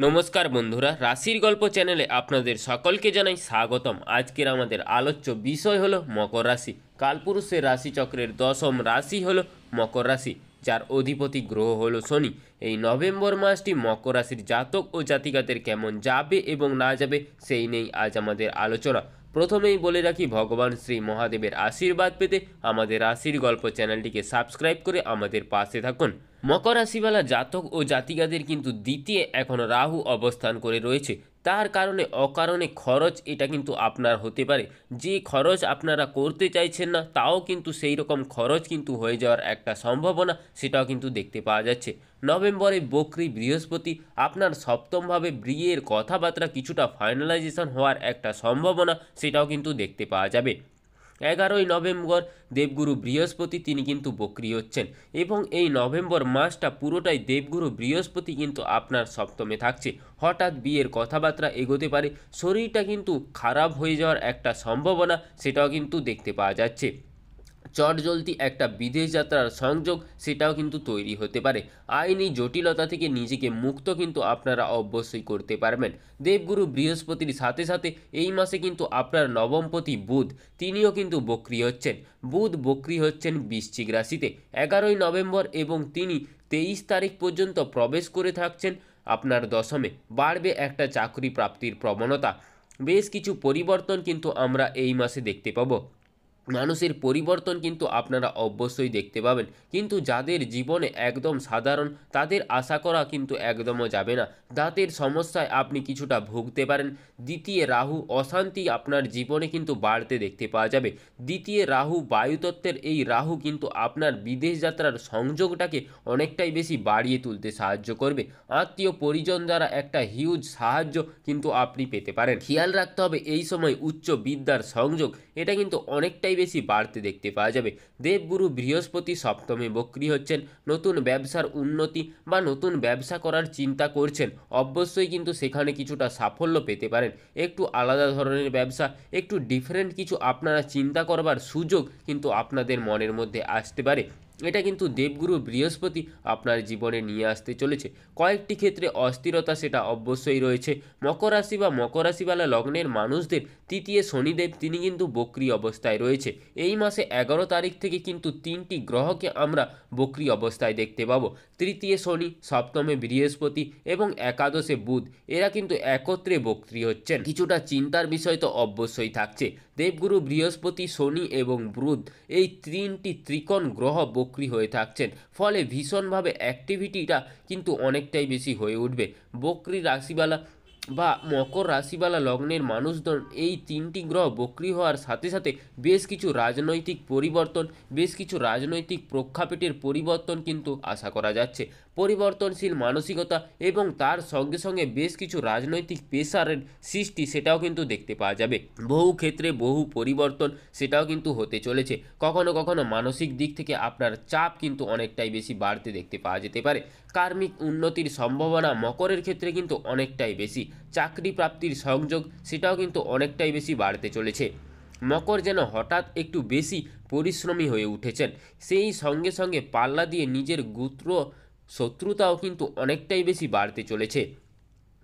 নমস্কার বন্ধুরা, রাশির গল্প চ্যানেলে আপনাদের সকলকে জানাই স্বাগতম। আজকের আমাদের আলোচ্য বিষয় হলো মকর রাশি। কালপুরুষের রাশিচক্রের দশম রাশি হলো মকর রাশি, যার অধিপতি গ্রহ হলো শনি। এই নভেম্বর মাসটি মকর রাশির জাতক ও জাতিকাদের কেমন যাবে এবং না যাবে সেই নিয়েই আজ আমাদের আলোচনা। প্রথমেই বলে রাখি, ভগবান শ্রী মহাদেবের আশীর্বাদ পেতে আমাদের রাশির গল্প চ্যানেলটিকে সাবস্ক্রাইব করে আমাদের পাশে থাকুন। মকর রাশিওয়ালা জাতক ও জাতিকাদের কিন্তু দ্বিতীয় এখন রাহু অবস্থান করে রয়েছে। তার কারণে অকারণে খরচ এটা কিন্তু আপনার হতে পারে। যে খরচ আপনারা করতে চাইছেন না, তাও কিন্তু সেই রকম খরচ কিন্তু হয়ে যাওয়ার একটা সম্ভাবনা সেটাও কিন্তু দেখতে পাওয়া যাচ্ছে। নভেম্বরে বকরি বৃহস্পতি আপনার সপ্তমভাবে বিয়ের কথাবার্তা কিছুটা ফাইনালাইজেশন হওয়ার একটা সম্ভাবনা সেটাও কিন্তু দেখতে পাওয়া যাবে। 11ই নভেম্বর দেবগুরু বৃহস্পতি তিনি কিন্তু বক্রি হচ্ছেন এবং এই নভেম্বর মাসটা পুরোটাই দেবগুরু বৃহস্পতি কিন্তু আপনার সপ্তমে থাকছে। হঠাৎ বিয়ের কথাবার্তা এগোতে পারে, শরীরটা কিন্তু খারাপ হয়ে যাওয়ার একটা সম্ভাবনা সেটাও কিন্তু দেখতে পাওয়া যাচ্ছে। চটজলদি একটা বিদেশ যাত্রার সংযোগ সেটাও কিন্তু তৈরি হতে পারে। আইনি জটিলতা থেকে নিজেকে মুক্ত কিন্তু আপনারা অবশ্যই করতে পারবেন। দেবগুরু বৃহস্পতির সাথে সাথে এই মাসে কিন্তু আপনার নবমপতি বুধ তিনিও কিন্তু বক্রি হচ্ছেন। বুধ বক্রি হচ্ছেন বৃশ্চিক রাশিতে 11ই নভেম্বর এবং তিনি 23 তারিখ পর্যন্ত প্রবেশ করে থাকছেন আপনার দশমে। বাড়বে একটা চাকরি প্রাপ্তির প্রবণতা। বেশ কিছু পরিবর্তন কিন্তু আমরা এই মাসে দেখতে পাবো। মানুষের পরিবর্তন কিন্তু আপনারা অবশ্যই দেখতে পাবেন, কিন্তু যাদের জীবনে একদম সাধারণ তাদের আশা করা কিন্তু একদমও যাবে না। দাঁতের সমস্যায় আপনি কিছুটা ভুগতে পারেন। দ্বিতীয় রাহু অশান্তি আপনার জীবনে কিন্তু বাড়তে দেখতে পাওয়া যাবে। দ্বিতীয় রাহু বায়ুতত্ত্বের এই রাহু কিন্তু আপনার বিদেশ যাত্রার সংযোগটাকে অনেকটাই বেশি বাড়িয়ে তুলতে সাহায্য করবে। আত্মীয় পরিজন দ্বারা একটা হিউজ সাহায্য কিন্তু আপনি পেতে পারেন। খেয়াল রাখতে হবে এই সময় উচ্চ বিদ্যার সংযোগ এটা কিন্তু অনেকটাই বেশি বাড়তে দেখতে পাওয়া যাবে। দেবগুরু বৃহস্পতি সপ্তমে বক্রি হচ্ছেন। নতুন ব্যবসার উন্নতি বা নতুন ব্যবসা করার চিন্তা করছেন, অবশ্যই কিন্তু সেখানে কিছুটা সাফল্য পেতে পারেন। একটু আলাদা ধরনের ব্যবসা, একটু ডিফারেন্ট কিছু আপনারা চিন্তা করবার সুযোগ কিন্তু আপনাদের মনের মধ্যে আসতে পারে। এটা কিন্তু দেবগুরু বৃহস্পতি আপনার জীবনে নিয়ে আসতে চলেছে। কয়েকটি ক্ষেত্রে অস্থিরতা সেটা অবশ্যই রয়েছে। মকর রাশি বা মকর রাশিওয়ালা লগ্নের মানুষদের তৃতীয় শনিদেব তিনি কিন্তু বক্রি অবস্থায় রয়েছে। এই মাসে 11 তারিখ থেকে কিন্তু 3টি গ্রহকে আমরা বক্রি অবস্থায় দেখতে পাবো। তৃতীয় শনি, সপ্তমে বৃহস্পতি এবং একাদশে বুধ এরা কিন্তু একত্রে বক্রি হচ্ছেন। কিছুটা চিন্তার বিষয় তো অবশ্যই থাকছে। দেবগুরু বৃহস্পতি, শনি এবং বুধ এই 3টি ত্রিকোণ গ্রহ বক্রি হয়ে থাকছেন, ফলে ভীষণভাবে অ্যাক্টিভিটিটা কিন্তু অনেকটাই বেশি হয়ে উঠবে। বক্রি রাশিওয়ালা বা মকর রাশিওয়ালা লগ্নের মানুষজন এই 3টি গ্রহ বক্রি হওয়ার সাথে সাথে বেশ কিছু রাজনৈতিক পরিবর্তন, বেশ কিছু রাজনৈতিক প্রেক্ষাপটের পরিবর্তন কিন্তু আশা করা যাচ্ছে। পরিবর্তনশীল মানসিকতা এবং তার সঙ্গে সঙ্গে বেশ কিছু রাজনৈতিক প্রেসারের সৃষ্টি সেটাও কিন্তু দেখতে পাওয়া যাবে। বহু ক্ষেত্রে বহু পরিবর্তন সেটাও কিন্তু হতে চলেছে। কখনো কখনো মানসিক দিক থেকে আপনার চাপ কিন্তু অনেকটাই বেশি বাড়তে দেখতে পাওয়া যেতে পারে। কার্মিক উন্নতির সম্ভাবনা মকরের ক্ষেত্রে কিন্তু অনেকটাই বেশি। চাকরি প্রাপ্তির সংযোগ সেটাও কিন্তু অনেকটাই বেশি বাড়তে চলেছে। মকর যেন হঠাৎ একটু বেশি পরিশ্রমী হয়ে উঠেছেন, সেই সঙ্গে সঙ্গে পাল্লা দিয়ে নিজের গুত্র শত্রুতাও কিন্তু অনেকটাই বেশি বাড়তে চলেছে।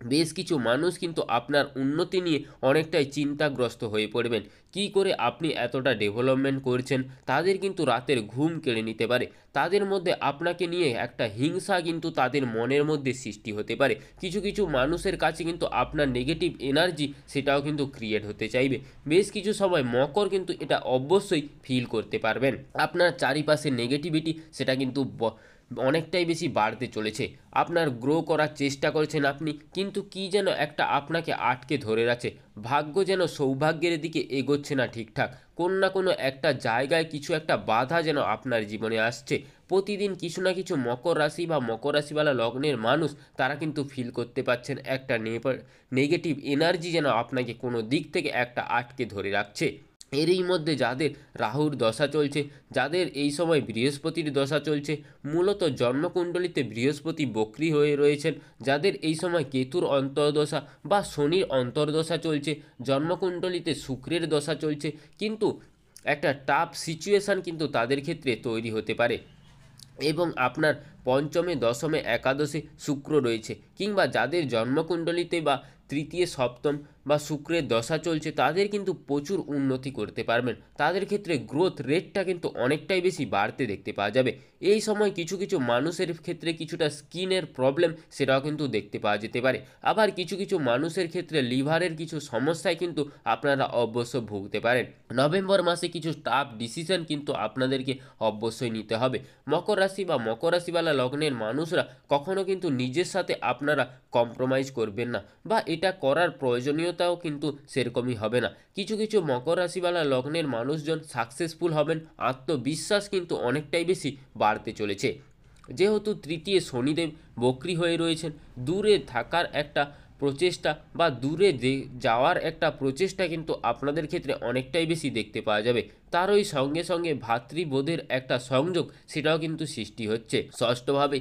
বেশ কিছু মানুষ কিন্তু আপনার উন্নতি নিয়ে অনেকটাই চিন্তাগ্রস্ত হয়ে পড়বেন। কি করে আপনি এতটা ডেভেলপমেন্ট করছেন, তাদের কিন্তু রাতের ঘুম কেড়ে নিতে পারে। তাদের মধ্যে আপনাকে নিয়ে একটা হিংসা কিন্তু তাদের মনের মধ্যে সৃষ্টি হতে পারে। কিছু কিছু মানুষের কাছে কিন্তু আপনার নেগেটিভ এনার্জি সেটাও কিন্তু ক্রিয়েট হতে চাইবে। বেশ কিছু সময় মকর কিন্তু এটা অবশ্যই ফিল করতে পারবেন। আপনার চারিপাশে নেগেটিভিটি সেটা কিন্তু অনেকটাই বেশি বাড়তে চলেছে। আপনার গ্রো করার চেষ্টা করছেন আপনি, কিন্তু কি যেন একটা আপনাকে আটকে ধরে রাখছে। ভাগ্য যেন সৌভাগ্যের দিকে এগোচ্ছে না ঠিকঠাক। কোনো না কোনো একটা জায়গায় কিছু একটা বাধা যেন আপনার জীবনে আসছে। প্রতিদিন কিছু না কিছু মকর রাশি বা মকর রাশিওয়ালা লগ্নের মানুষ তারা কিন্তু ফিল করতে পারছেন একটা নেগেটিভ এনার্জি যেন আপনাকে কোনো দিক থেকে একটা আটকে ধরে রাখছে। এরই মধ্যে যাদের রাহুর দশা চলছে, যাদের এই সময় বৃহস্পতির দশা চলছে, মূলত জন্মকুণ্ডলিতে বৃহস্পতি বক্রি হয়ে রয়েছেন, যাদের এই সময় কেতুর অন্তর্দশা বা শনির অন্তর্দশা চলছে, জন্মকুণ্ডলিতে শুক্রের দশা চলছে, কিন্তু একটা টাফ সিচুয়েশান কিন্তু তাদের ক্ষেত্রে তৈরি হতে পারে। এবং আপনার পঞ্চমে, দশমে, একাদশে শুক্র রয়েছে, কিংবা যাদের জন্মকুণ্ডলিতে বা তৃতীয়, সপ্তম বা শুক্রের দশা চলছে, তাদের কিন্তু প্রচুর উন্নতি করতে পারবেন। তাদের ক্ষেত্রে গ্রোথ রেটটা কিন্তু অনেকটাই বেশি বাড়তে দেখতে পাওয়া যাবে। এই সময় কিছু কিছু মানুষের ক্ষেত্রে কিছুটা স্কিনের প্রবলেম সেটাও কিন্তু দেখতে পাওয়া যেতে পারে। আবার কিছু কিছু মানুষের ক্ষেত্রে লিভারের কিছু সমস্যায় কিন্তু আপনারা অবশ্য ভুগতে পারেন। নভেম্বর মাসে কিছু টাফ ডিসিশন কিন্তু আপনাদেরকে অবশ্যই নিতে হবে। মকর রাশি বা মকর রাশিওয়ালা লগ্নের মানুষরা কখনো কিন্তু নিজের সাথে আপনারা কম্প্রোমাইজ করবেন না, বা এটা করার প্রয়োজনীয়তাও কিন্তু সেরকমই হবে না। কিছু কিছু মকর রাশিওয়ালা লগ্নের মানুষজন সাকসেসফুল হবেন, আত্মবিশ্বাস কিন্তু অনেকটাই বেশি বাড়তে চলেছে। যেহেতু তৃতীয় শনিদেব বক্রী হয়ে রয়েছেন, দূরে থাকার একটা প্রচেষ্টা বা দূরে যাওয়ার একটা প্রচেষ্টা কিন্তু আপনাদের ক্ষেত্রে অনেকটাই বেশি দেখতে পাওয়া যাবে। তার ওই সঙ্গে সঙ্গে ভাতৃবোধের একটা সংযোগ সেটাও কিন্তু সৃষ্টি হচ্ছে। ষষ্ঠভাবে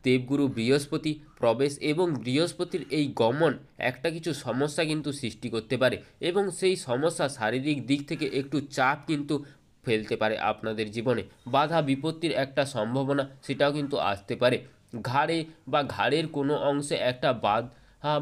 দেবগুরু বৃহস্পতি প্রবেশ এবং বৃহস্পতির এই গমন একটা কিছু সমস্যা কিন্তু সৃষ্টি করতে পারে, এবং সেই সমস্যা শারীরিক দিক থেকে একটু চাপ কিন্তু ফেলতে পারে আপনাদের জীবনে। বাধা বিপত্তির একটা সম্ভাবনা সেটাও কিন্তু আসতে পারে। ঘাড়ে বা ঘাড়ের কোনো অংশে একটা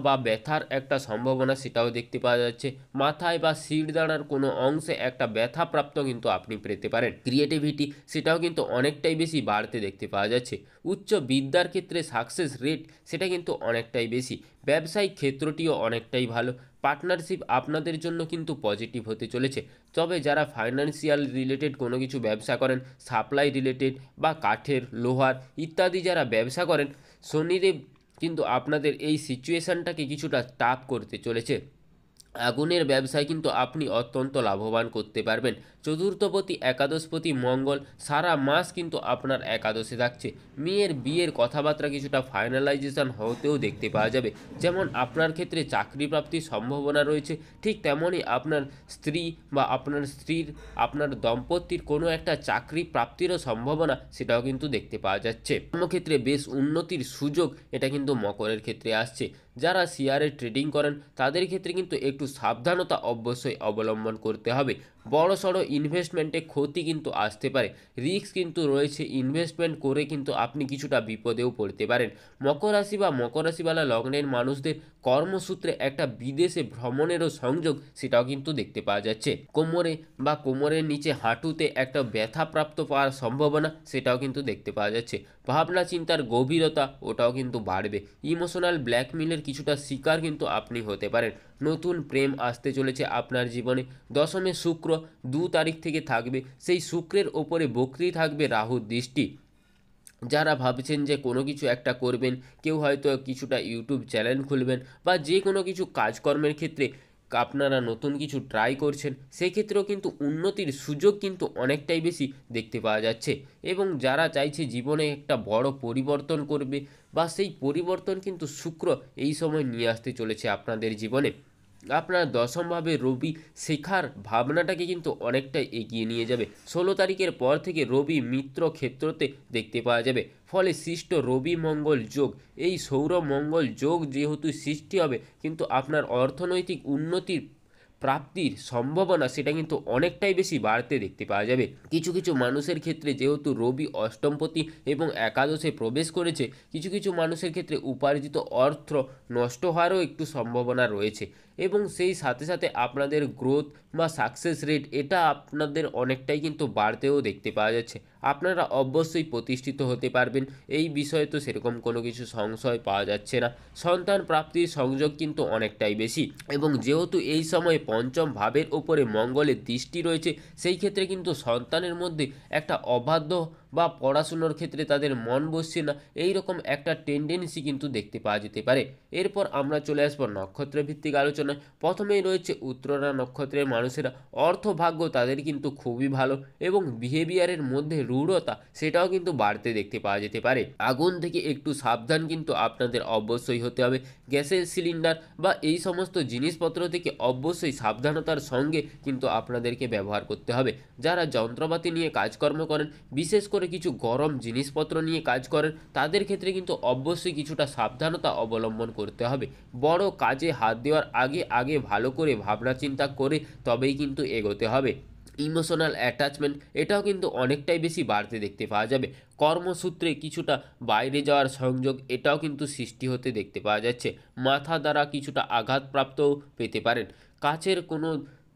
বা ব্যথার একটা সম্ভাবনা সেটাও দেখতে পাওয়া যাচ্ছে। মাথায় বা শিরদাঁড়ার কোনো অংশে একটা ব্যথাপ্রাপ্ত কিন্তু আপনি পেতে পারেন। ক্রিয়েটিভিটি সেটাও কিন্তু অনেকটাই বেশি বাড়তে দেখতে পাওয়া যাচ্ছে। উচ্চ বিদ্যার ক্ষেত্রে সাকসেস রেট সেটা কিন্তু অনেকটাই বেশি। ব্যবসায়িক ক্ষেত্রটিও অনেকটাই ভালো। পার্টনারশিপ আপনাদের জন্য কিন্তু পজিটিভ হতে চলেছে। তবে যারা ফাইন্যান্সিয়াল রিলেটেড কোনো কিছু ব্যবসা করেন, সাপ্লাই রিলেটেড বা কাঠের, লোহার ইত্যাদি যারা ব্যবসা করেন, শনিদেব কিন্তু আপনাদের এই সিচুয়েশানটাকে কিছুটা টাফ করতে চলেছে। আগুনের ব্যবসায় কিন্তু আপনি অত্যন্ত লাভবান করতে পারবেন। চতুর্থপতি একাদশপতি মঙ্গল সারা মাস কিন্তু আপনার একাদশে থাকছে। মেয়ের বিয়ের কথাবার্তা কিছুটা ফাইনালাইজেশন হতেও দেখতে পাওয়া যাবে। যেমন আপনার ক্ষেত্রে চাকরি প্রাপ্তির সম্ভাবনা রয়েছে, ঠিক তেমনই আপনার স্ত্রী বা আপনার স্ত্রীর, আপনার দম্পতির কোনো একটা চাকরি প্রাপ্তিরও সম্ভাবনা সেটাও কিন্তু দেখতে পাওয়া যাচ্ছে। কর্মক্ষেত্রে বেশ উন্নতির সুযোগ এটা কিন্তু মকরের ক্ষেত্রে আসছে। যারা শেয়ারে ট্রেডিং করেন তাদের ক্ষেত্রে কিন্তু একটু সাবধানতা অবশ্যই অবলম্বন করতে হবে। বড় সড়ো ইনভেস্টমেন্টে ক্ষতি কিন্তু আসতে পারে, রিস্ক কিন্তু রয়েছে। ইনভেস্টমেন্ট করে কিন্তু আপনি কিছুটা বিপদেও পড়তে পারেন। মকর রাশি বা মকর রাশিওয়ালা লগ্নের মানুষদের কর্মসূত্রে একটা বিদেশে ভ্রমণেরও সংযোগ সেটাও কিন্তু দেখতে পাওয়া যাচ্ছে। কোমরে বা কোমরের নিচে হাঁটুতে একটা ব্যথাপ্রাপ্ত পাওয়ার সম্ভাবনা সেটাও কিন্তু দেখতে পাওয়া যাচ্ছে। ভাবনা চিন্তার গভীরতা ওটাও কিন্তু বাড়বে। ইমোশনাল ব্ল্যাকমেলের কিছুটা শিকার কিন্তু আপনি হতে পারেন। নতুন প্রেম আসতে চলেছে আপনার জীবনে। দশমে শুক্র 2 তারিখ থেকে থাকবে, সেই শুক্রের ওপরে বক্রি থাকবে রাহুর দৃষ্টি। যারা ভাবছেন যে কোনো কিছু একটা করবেন, কেউ হয়তো কিছুটা ইউটিউব চ্যানেল খুলবেন বা যে কোনো কিছু কাজকর্মের ক্ষেত্রে আপনারা নতুন কিছু ট্রাই করছেন, সেক্ষেত্রেও কিন্তু উন্নতির সুযোগ কিন্তু অনেকটাই বেশি দেখতে পাওয়া যাচ্ছে। এবং যারা চাইছে জীবনে একটা বড় পরিবর্তন করবে, বা সেই পরিবর্তন কিন্তু শুক্র এই সময় নিয়ে আসতে চলেছে আপনাদের জীবনে। আপনার দশমভাবে রবি শেখার ভাবনাটাকে কিন্তু অনেকটাই এগিয়ে নিয়ে যাবে। 16 তারিখের পর থেকে রবি মিত্র ক্ষেত্রতে দেখতে পাওয়া যাবে, ফলে সৃষ্ট রবি মঙ্গল যোগ, এই সৌর মঙ্গল যোগ যেহেতু সৃষ্টি হবে, কিন্তু আপনার অর্থনৈতিক উন্নতির প্রাপ্তির সম্ভাবনা সেটা কিন্তু অনেকটাই বেশি বাড়তে দেখতে পাওয়া যাবে। কিছু কিছু মানুষের ক্ষেত্রে যেহেতু রবি অষ্টমপতি এবং একাদশে প্রবেশ করেছে, কিছু কিছু মানুষের ক্ষেত্রে উপার্জিত অর্থ নষ্ট হওয়ারও একটু সম্ভাবনা রয়েছে, এবং সেই সাথে সাথে আপনাদের গ্রোথ বা সাকসেস রেট এটা আপনাদের অনেকটাই কিন্তু বাড়তেও দেখতে পাওয়া যাচ্ছে। আপনারা অবশ্যই প্রতিষ্ঠিত হতে পারবেন, এই বিষয়ে তো সেরকম কোনো কিছু সংশয় পাওয়া যাচ্ছে না। সন্তান প্রাপ্তির সংযোগ কিন্তু অনেকটাই বেশি, এবং যেহেতু এই সময় পঞ্চম ভাবের ওপরে মঙ্গলের দৃষ্টি রয়েছে, সেই ক্ষেত্রে কিন্তু সন্তানের মধ্যে একটা অবাধ্য বা পড়াশুনোর ক্ষেত্রে তাদের মন বসছে না, এই রকম একটা টেন্ডেন্সি কিন্তু দেখতে পাওয়া যেতে পারে। এরপর আমরা চলে আসবো নক্ষত্র ভিত্তিক আলোচনায়। প্রথমেই রয়েছে উত্তরা নক্ষত্রের মানুষেরা। অর্থভাগ্য তাদের কিন্তু খুবই ভালো, এবং বিহেভিয়ারের মধ্যে রূঢ়তা সেটাও কিন্তু বাড়তে দেখতে পাওয়া যেতে পারে। আগুন থেকে একটু সাবধান কিন্তু আপনাদের অবশ্যই হতে হবে। গ্যাসের সিলিন্ডার বা এই সমস্ত জিনিসপত্র থেকে অবশ্যই সাবধানতার সঙ্গে কিন্তু আপনাদেরকে ব্যবহার করতে হবে। যারা যন্ত্রপাতি নিয়ে কাজকর্ম করেন, বিশেষ করে কিছু গরম জিনিসপত্র নিয়ে কাজ করেন, তাদের ক্ষেত্রে কিন্তু অবশ্যই কিছুটা সাবধানতা অবলম্বন করতে হবে। বড় কাজে হাত দেওয়ার আগে আগে ভালো করে ভাবনা চিন্তা করে তবেই কিন্তু এগোতে হবে। ইমোশনাল অ্যাটাচমেন্ট এটাও কিন্তু অনেকটাই বেশি বাড়তে দেখতে পাওয়া যাবে। কর্মসূত্রে কিছুটা বাইরে যাওয়ার সংযোগ এটাও কিন্তু সৃষ্টি হতে দেখতে পাওয়া যাচ্ছে। মাথা দ্বারা কিছুটা আঘাতপ্রাপ্তও পেতে পারেন। কাছের কোনো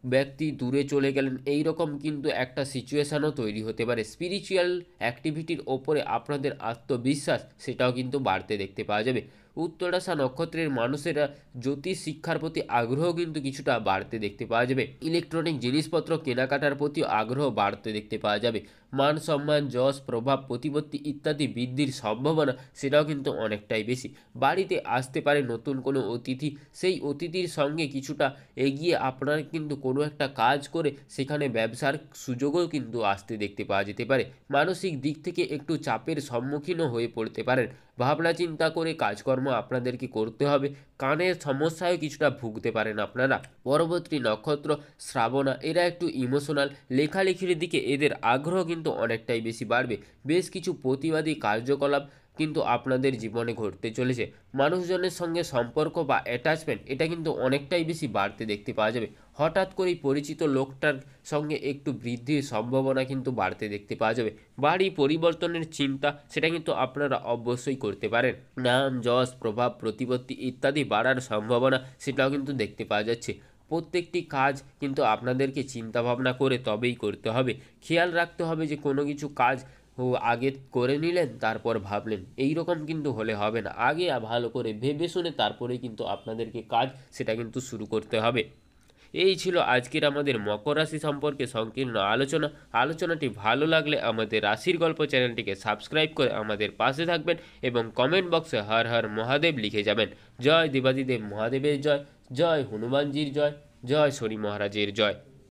ব্যক্তি দূরে চলে গেলেন এই রকম কিন্তু একটা সিচুয়েশানও তৈরি হতে পারে। স্পিরিচুয়াল অ্যাক্টিভিটির ওপরে আপনাদের আত্মবিশ্বাস সেটাও কিন্তু বাড়তে দেখতে পাওয়া যাবে। উত্তরাশা নক্ষত্রের মানুষেরা জ্যোতিষ শিক্ষার প্রতি আগ্রহ কিন্তু কিছুটা বাড়তে দেখতে পাওয়া যাবে। ইলেকট্রনিক জিনিসপত্র কেনাকাটার প্রতি আগ্রহ বাড়তে দেখতে পাওয়া যাবে। মান সম্মান যশ প্রভাব প্রতিপত্তি ইত্যাদি বৃদ্ধির সম্ভাবনা সেটাও কিন্তু অনেকটাই বেশি। বাড়িতে আসতে পারে নতুন কোনো অতিথি, সেই অতিথির সঙ্গে কিছুটা এগিয়ে আপনারা কিন্তু কোনো একটা কাজ করে সেখানে ব্যবসার সুযোগও কিন্তু আসতে দেখতে পাওয়া যেতে পারে। মানসিক দিক থেকে একটু চাপের সম্মুখীনও হয়ে পড়তে পারেন। ভাবনা চিন্তা করে কাজকর্ম আপনাদেরকে করতে হবে। কানের সমস্যায় কিছুটা ভুগতে পারেন আপনারা। পরবর্তী নক্ষত্র শ্রাবণা, এরা একটু ইমোশনাল, লেখালেখির দিকে এদের আগ্রহ কিন্তু অনেকটাই বেশি বাড়বে। বেশ কিছু প্রতিবাদী কার্যকলাপ কিন্তু আপনাদের জীবনে ঘটতে চলেছে। মানুষজনের সঙ্গে সম্পর্ক বা অ্যাটাচমেন্ট এটা কিন্তু অনেকটাই বেশি বাড়তে দেখতে পাওয়া যাবে। হঠাৎ করেই পরিচিত লোকটার সঙ্গে একটু বৃদ্ধির সম্ভাবনা কিন্তু বাড়তে দেখতে পাওয়া যাবে। বাড়ি পরিবর্তনের চিন্তা সেটা কিন্তু আপনারা অবশ্যই করতে পারেন। নাম যশ প্রভাব প্রতিপত্তি ইত্যাদি বাড়ার সম্ভাবনা সেটাও কিন্তু দেখতে পাওয়া যাচ্ছে। প্রত্যেকটি কাজ কিন্তু আপনাদেরকে চিন্তাভাবনা করে তবেই করতে হবে। খেয়াল রাখতে হবে যে কোনো কিছু কাজ আগে করে নিলেন তারপর ভাবলেন, এই রকম কিন্তু হলে হবে না। আগে ভালো করে ভেবে শুনে তারপরেই কিন্তু আপনাদেরকে কাজ সেটা কিন্তু শুরু করতে হবে। এই ছিল আজকের আমাদের মকর রাশি সম্পর্কে সংকীর্ণ আলোচনা। আলোচনাটি ভালো লাগলে আমাদের রাশির গল্প চ্যানেলটিকে সাবস্ক্রাইব করে আমাদের পাশে থাকবেন এবং কমেন্ট বক্সে হর হর মহাদেব লিখে যাবেন। জয় দেবাদিদেব মহাদেবের জয়, জয় হনুমানজির জয়, জয় শনি মহারাজের জয়।